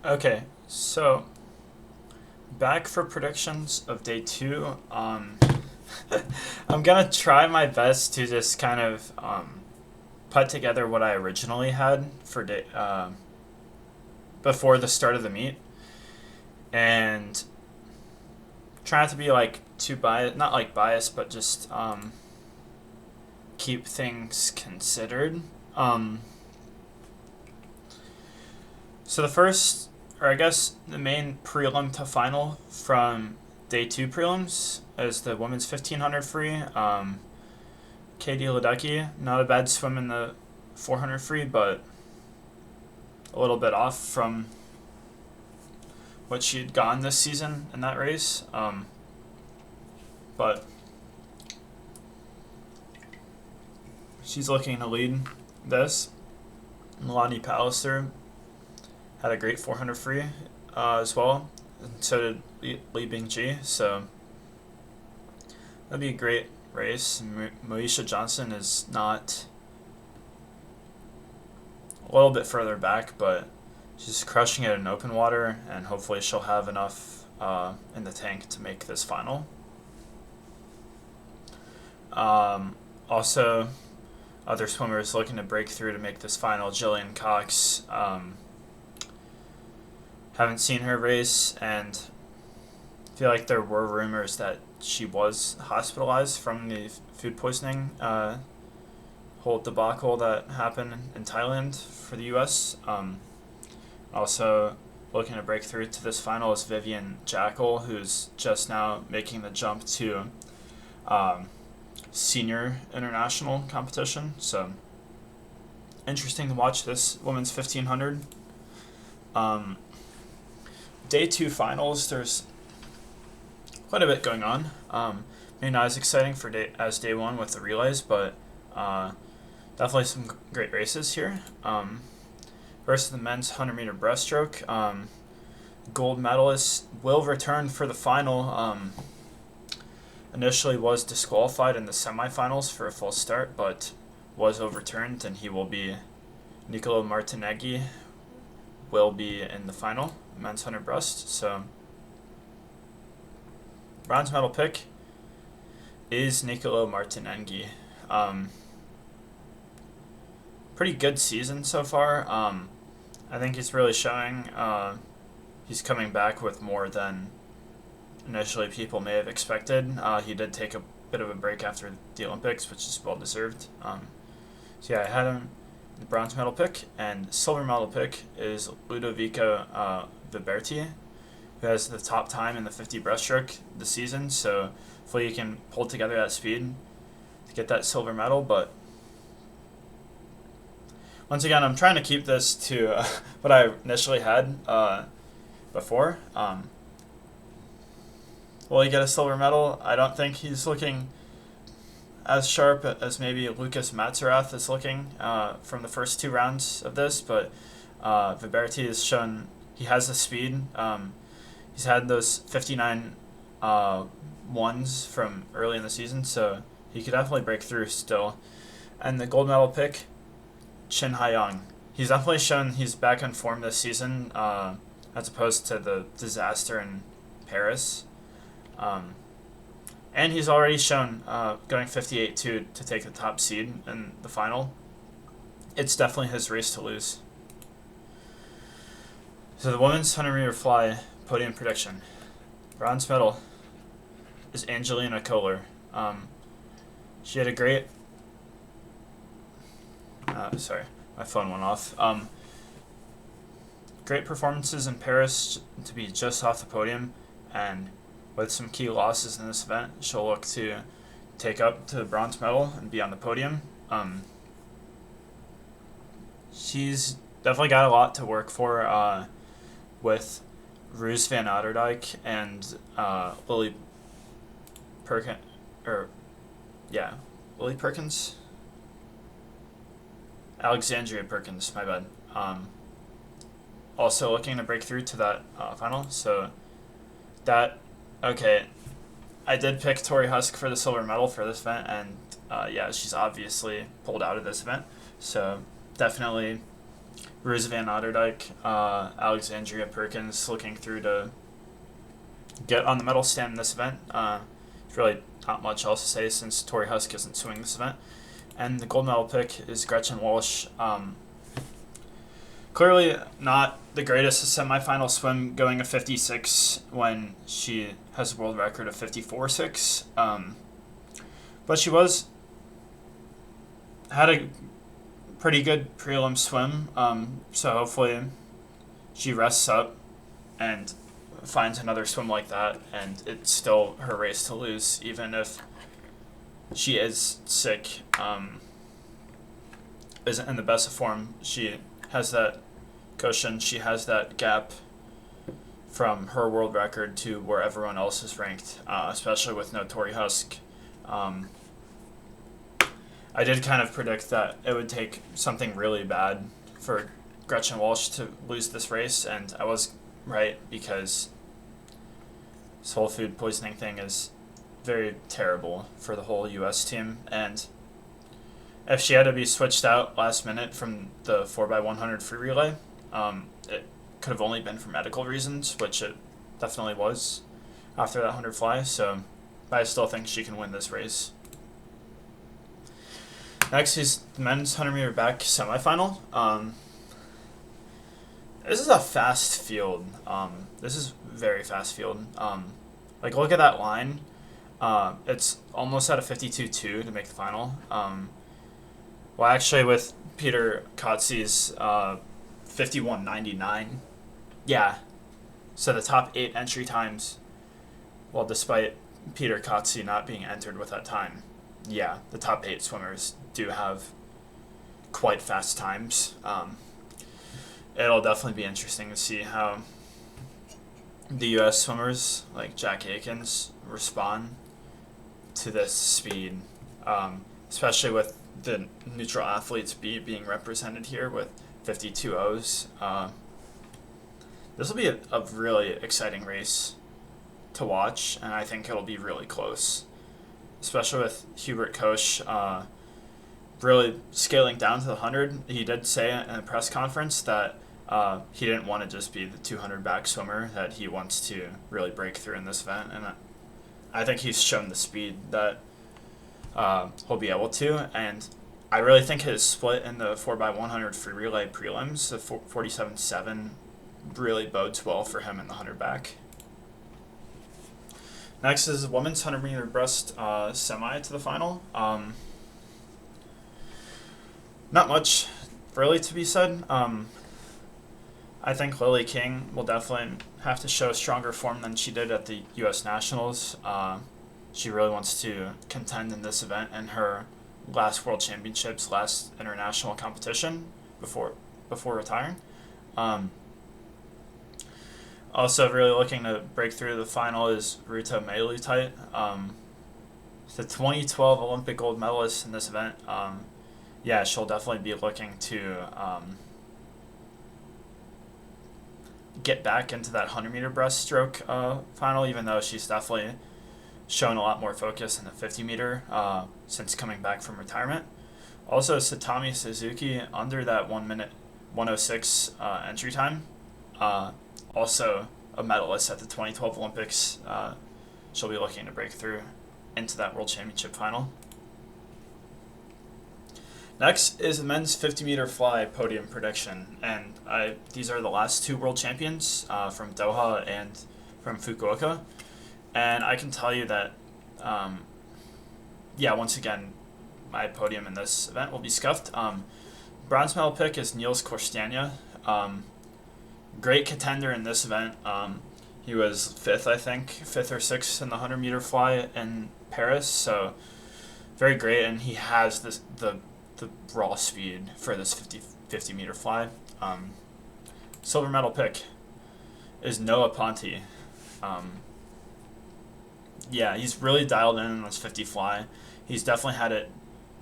Okay, so back for predictions of day two. I'm gonna try my best to just kind of put together what I originally had for day before the start of the meet, and try not to be like too biased, not like biased, but just keep things considered. Um, so the first, or I guess the main prelim to final from day two prelims is the women's 1500 free. Katie Ledecky, not a bad swim in the 400 free, but a little bit off from what she had gone this season in that race. But she's looking to lead this. Melanie Pallister had a great 400 free as well, and so did Li Bingji. So that'd be a great race. Moesha Johnson is not a little bit further back, but she's crushing it in open water, and hopefully she'll have enough in the tank to make this final. Also, other swimmers looking to break through to make this final. Jillian Cox. Haven't seen her race, and feel like there were rumors that she was hospitalized from the food poisoning whole debacle that happened in Thailand for the U.S. Also, looking to break through to this final is Vivian Jackal, who's just now making the jump to senior international competition. So, interesting to watch this women's 1500. Day two finals, there's quite a bit going on. Maybe not as exciting for day one with the relays, but definitely some great races here. First, the men's 100-meter breaststroke. Gold medalist will return for the final. Initially was disqualified in the semifinals for a false start, but was overturned, and he will be Nicolo Martineggi will be in the final, men's 100 breast. So, bronze medal pick is Nicolo Martineggi. Pretty good season so far. I think he's really showing he's coming back with more than initially people may have expected. He did take a bit of a break after the Olympics, which is well deserved. So yeah, I had him the bronze medal pick, and silver medal pick is Ludovica Viberti, who has the top time in the 50 breaststroke this season. So hopefully he can pull together that speed to get that silver medal. But once again, I'm trying to keep this to what I initially had before. Will he get a silver medal? I don't think he's looking as sharp as maybe Lucas Matzerath is looking from the first two rounds of this, but Viberti has shown he has the speed. He's had those 59 ones from early in the season, so he could definitely break through still. And the gold medal pick, Chin Haiyang. He's definitely shown he's back on form this season as opposed to the disaster in Paris. And he's already shown going 58-2 to take the top seed in the final. It's definitely his race to lose. So the women's 100-meter fly podium prediction. Bronze medal is Angelina Kohler. She had a great... sorry, my phone went off. Great performances in Paris to be just off the podium, and with some key losses in this event, she'll look to take up to the bronze medal and be on the podium. She's definitely got a lot to work for with Roos van Ouderdijk and Lily Perkins, Lily Perkins? Alexandria Perkins, my bad. Also looking to break through to that final, so that... Okay, I did pick Tori Husk for the silver medal for this event, and she's obviously pulled out of this event. So definitely Roos van Ouderdijk, Alexandria Perkins looking through to get on the medal stand in this event. There's really not much else to say since Tori Husk isn't swimming this event. And the gold medal pick is Gretchen Walsh. Clearly not the greatest semifinal swim, going a 56 when she has a world record of 54.6. But she had a pretty good prelim swim, so hopefully she rests up and finds another swim like that, and it's still her race to lose, even if she is sick, isn't in the best of form. She has that cushion, she has that gap from her world record to where everyone else is ranked, especially with no Tori Husk. I did kind of predict that it would take something really bad for Gretchen Walsh to lose this race, and I was right, because this whole food poisoning thing is very terrible for the whole U.S. team, and if she had to be switched out last minute from the 4x100 free relay, it could have only been for medical reasons, which it definitely was after that 100 fly, so I still think she can win this race. Next is the men's 100 meter back semifinal. This is a fast field. This is very fast field. Like, look at that line. It's almost at a 52.2 to make the final. Well, actually, with Peter Kotze's 51.99, yeah. So the top 8 entry times, well, despite Peter Kotze not being entered with that time, yeah, the top 8 swimmers do have quite fast times. It'll definitely be interesting to see how the U.S. swimmers like Jack Aikens respond to this speed, especially with the neutral athletes being represented here with 52.0s. This will be a really exciting race to watch, and I think it'll be really close, especially with Hubert Koch really scaling down to the 100. He did say in a press conference that he didn't want to just be the 200 back swimmer, that he wants to really break through in this event, and I think he's shown the speed that he'll be able to, and I really think his split in the 4x100 free relay prelims, the 47.7, really bodes well for him in the 100 back. Next is women's 100 meter breast semi to the final. Not much really to be said. I think Lily King will definitely have to show stronger form than she did at the U.S. Nationals. She really wants to contend in this event in her last World Championships, last international competition before retiring. Also really looking to break through the final is Ruta Meilutyte, the 2012 Olympic gold medalist in this event. Yeah, she'll definitely be looking to get back into that 100 meter breaststroke final, even though she's definitely shown a lot more focus in the 50 meter since coming back from retirement. Also, Satami Suzuki under that 1 minute 106 entry time. Also a medalist at the 2012 Olympics. She'll be looking to break through into that World Championship final. Next is the men's 50 meter fly podium prediction, and these are the last 2 world champions from Doha and from Fukuoka, and I can tell you that, once again, my podium in this event will be scuffed. Bronze medal pick is Niels Korstania. Great contender in this event. He was 5th, I think, 5th or 6th in the 100 meter fly in Paris, so very great, and he has the raw speed for this 50 meter fly. Silver medal pick is Noah Ponte. He's really dialed in on this 50 fly. He's definitely had it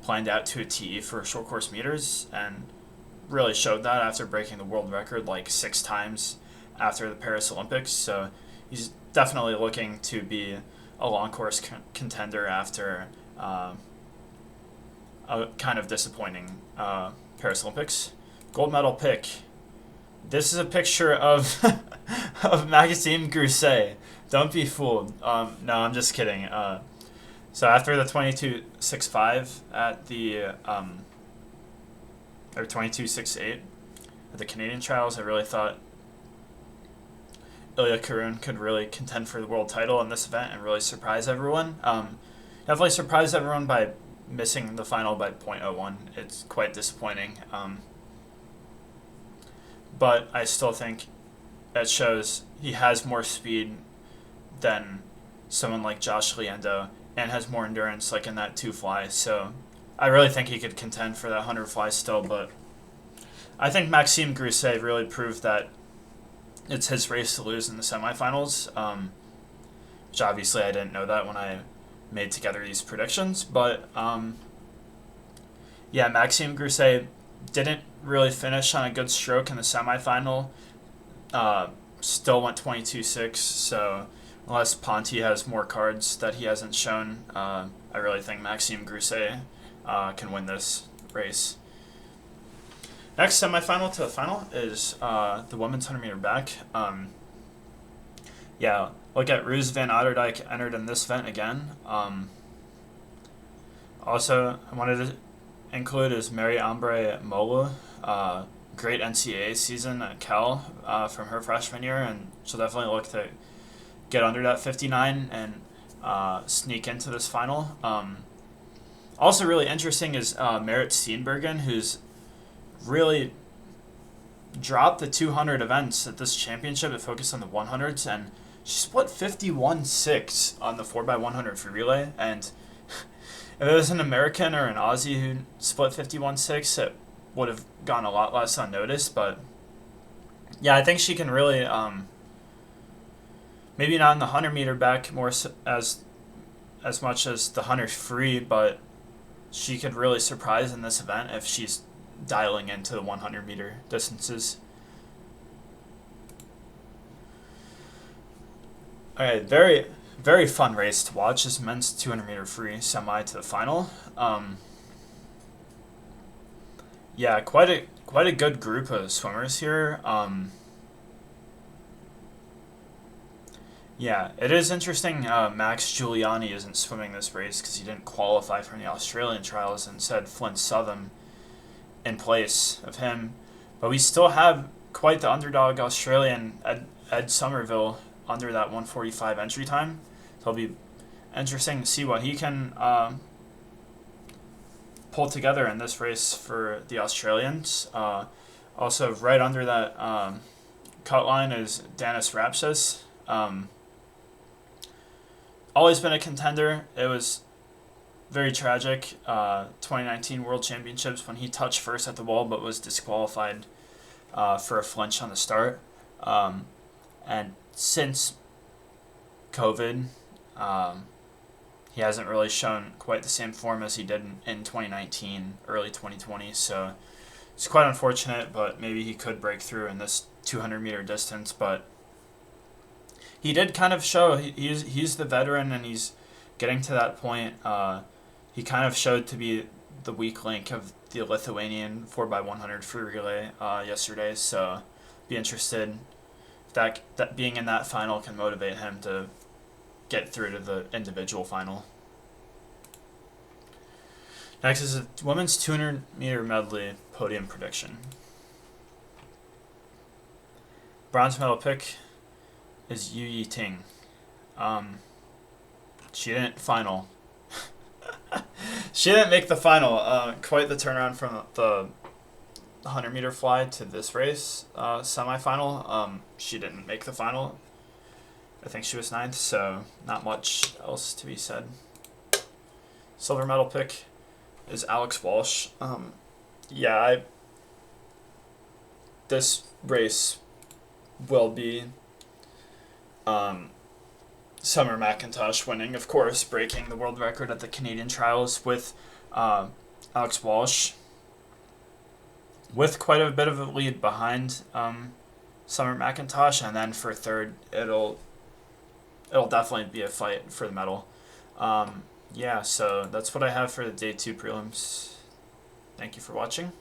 planned out to a T for short course meters, and really showed that after breaking the world record like 6 times after the Paris Olympics. So he's definitely looking to be a long course contender after a kind of disappointing Paris Olympics. Gold medal pick. This is a picture of of Maxime Grousset. Don't be fooled. No, I'm just kidding. So after the 22.65 at the or 22.68 at the Canadian trials, I really thought Ilya Karun could really contend for the world title in this event and really surprise everyone. Definitely surprised everyone by missing the final by 0.01. It's quite disappointing. But I still think it shows he has more speed than someone like Josh Liendo and has more endurance like in that 2 fly. So I really think he could contend for that 100 fly still, but I think Maxime Grousset really proved that it's his race to lose in the semifinals, which obviously I didn't know that when I made together these predictions. But yeah, Maxime Grousset didn't really finish on a good stroke in the semifinal. Still went 22.6, so unless Ponti has more cards that he hasn't shown, I really think Maxime Grousset can win this race. Next semifinal to the final is the women's 100 meter back. Yeah, look at Roos van Ouderdijk entered in this event again. Also, I wanted to include is Marie-Ambre Molu. Great NCAA season at Cal from her freshman year, and she'll definitely look to get under that 59 and sneak into this final. Also really interesting is Marit Steenbergen, who's really dropped the 200 events at this championship to focus on the 100s, and she split 51.6 on the 4x100 free relay. And if it was an American or an Aussie who split 51.6, it would have gone a lot less unnoticed. But yeah, I think she can really, maybe not in the 100 meter back more as much as the 100 free, but she could really surprise in this event if she's dialing into the 100 meter distances. Okay, very, very fun race to watch. This men's 200 meter free semi to the final. Yeah, quite a good group of swimmers here. Yeah, it is interesting. Max Giuliani isn't swimming this race because he didn't qualify from the Australian trials, and instead Flint Southam in place of him. But we still have quite the underdog Australian Ed Somerville under that 145 entry time. So it'll be interesting to see what he can pull together in this race for the Australians. Also, right under that cut line is Danis Rapsis. Always been a contender. It was very tragic. 2019 World Championships when he touched first at the wall but was disqualified for a flinch on the start. And since COVID, he hasn't really shown quite the same form as he did in 2019, early 2020. So it's quite unfortunate, but maybe he could break through in this 200 meter distance. But he did kind of show he's the veteran, and he's getting to that point. He kind of showed to be the weak link of the Lithuanian 4x100 free relay yesterday. So be interested if that being in that final can motivate him to get through to the individual final. Next is a women's 200 meter medley podium prediction. Bronze medal pick is Yu Yiting. She didn't final. She didn't make the final. Quite the turnaround from the 100 meter fly to this race semifinal. She didn't make the final. I think she was 9th, so not much else to be said. Silver medal pick is Alex Walsh. This race will be Summer McIntosh winning, of course, breaking the world record at the Canadian trials with Alex Walsh with quite a bit of a lead behind Summer McIntosh, and then for third, it'll definitely be a fight for the medal. So that's what I have for the day 2 prelims. Thank you for watching.